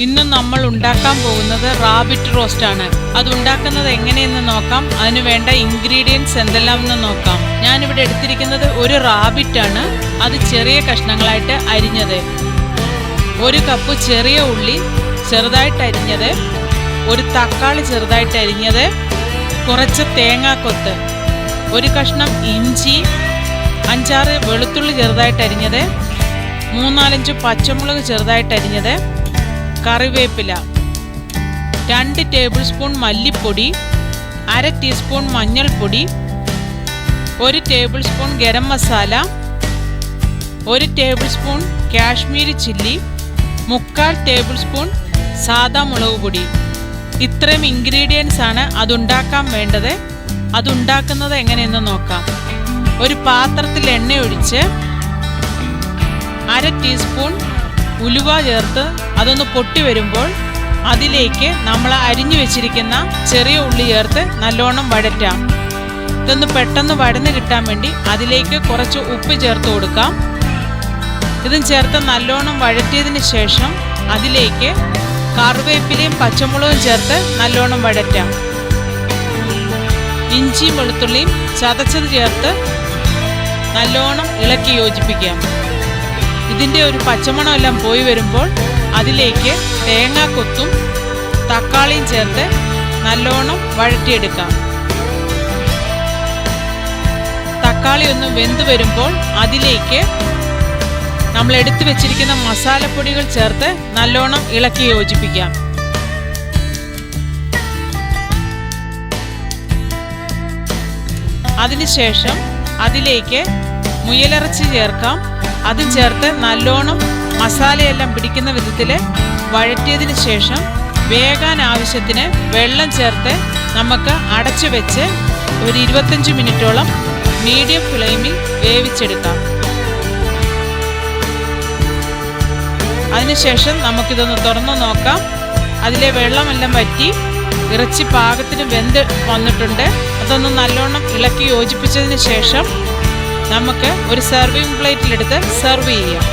ഇന്ന് നമ്മൾ ഉണ്ടാക്കാൻ പോകുന്നത് റാബിറ്റ് റോസ്റ്റ് ആണ്. അത് ഉണ്ടാക്കുന്നത് എങ്ങനെയെന്ന് നോക്കാം. അതിന് വേണ്ട ഇൻഗ്രീഡിയൻസ് എന്തെല്ലാമെന്ന് നോക്കാം. ഞാനിവിടെ എടുത്തിരിക്കുന്നത് ഒരു റാബിറ്റ് ആണ്. അത് ചെറിയ കഷ്ണങ്ങളായിട്ട് അരിഞ്ഞത്, 1 കപ്പ് ചെറിയ ഉള്ളി ചെറുതായിട്ട് അരിഞ്ഞത്, 1 തക്കാളി ചെറുതായിട്ട് അരിഞ്ഞത്, കുറച്ച് തേങ്ങാക്കൊത്ത്, 1 കഷ്ണം ഇഞ്ചി, 5-6 വെളുത്തുള്ളി ചെറുതായിട്ട് അരിഞ്ഞത്, 3-4 പച്ചമുളക് ചെറുതായിട്ട് അരിഞ്ഞത്, കറിവേപ്പില, 2 ടേബിൾ സ്പൂൺ മല്ലിപ്പൊടി, 1/2 ടീസ്പൂൺ മഞ്ഞൾപ്പൊടി, 1 table spoon garam masala, 1 table spoon Kashmiri chilli, 3/4 table spoon സാദാ മുളക് പൊടി. ഇത്രയും ഇൻഗ്രീഡിയൻസ് ആണ് അതുണ്ടാക്കാൻ വേണ്ടത്. അതുണ്ടാക്കുന്നത് എങ്ങനെയെന്ന് നോക്കാം. ഒരു പാത്രത്തിൽ എണ്ണ ഒഴിച്ച് 1/2 ടീസ്പൂൺ ഉലുവ ചേർത്ത് അതൊന്ന് പൊട്ടി വരുമ്പോൾ അതിലേക്ക് നമ്മൾ അരിഞ്ഞു വെച്ചിരിക്കുന്ന ചെറിയ ഉള്ളി ചേർത്ത് നല്ലോണം വഴറ്റാം. ഇതൊന്ന് പെട്ടെന്ന് വഴന്ന് കിട്ടാൻ വേണ്ടി അതിലേക്ക് കുറച്ച് ഉപ്പ് ചേർത്ത് കൊടുക്കാം. ഇതും ചേർത്ത് നല്ലോണം വഴറ്റിയതിന് ശേഷം അതിലേക്ക് കറിവേപ്പിലയും പച്ചമുളകും ചേർത്ത് നല്ലോണം വഴറ്റാം. ഇഞ്ചിയും വെളുത്തുള്ളിയും ചതച്ചത് ചേർത്ത് നല്ലോണം ഇളക്കി യോജിപ്പിക്കാം. ഇതിൻ്റെ ഒരു പച്ചമണം എല്ലാം പോയി വരുമ്പോൾ അതിലേക്ക് തേങ്ങാക്കൊത്തും തക്കാളിയും ചേർത്ത് നല്ലോണം വഴറ്റിയെടുക്കാം. തക്കാളി ഒന്ന് വെന്ത് വരുമ്പോൾ അതിലേക്ക് നമ്മൾ എടുത്തു വെച്ചിരിക്കുന്ന മസാലപ്പൊടികൾ ചേർത്ത് നല്ലോണം ഇളക്കി യോജിപ്പിക്കാം. അതിനുശേഷം അതിലേക്ക് മുയലിറച്ചി ചേർക്കാം. അതും ചേർത്ത് നല്ലോണം മസാലയെല്ലാം പിടിക്കുന്ന വിധത്തിൽ വഴറ്റിയതിന് ശേഷം വേകാൻ ആവശ്യത്തിന് വെള്ളം ചേർത്ത് നമുക്ക് അടച്ചു വെച്ച് ഒരു 25 മിനിറ്റോളം മീഡിയം ഫ്ലെയിമിൽ വേവിച്ചെടുക്കാം. അതിനുശേഷം നമുക്കിതൊന്ന് തുറന്നു നോക്കാം. അതിലെ വെള്ളമെല്ലാം വറ്റി ഇറച്ചി പാകത്തിന് വെന്ത് വന്നിട്ടുണ്ട്. അതൊന്ന് നല്ലോണം ഇളക്കി യോജിപ്പിച്ചതിന് ശേഷം നമുക്ക് ഒരു സെർവിങ് പ്ലേറ്റിലെടുത്ത് സെർവ് ചെയ്യാം.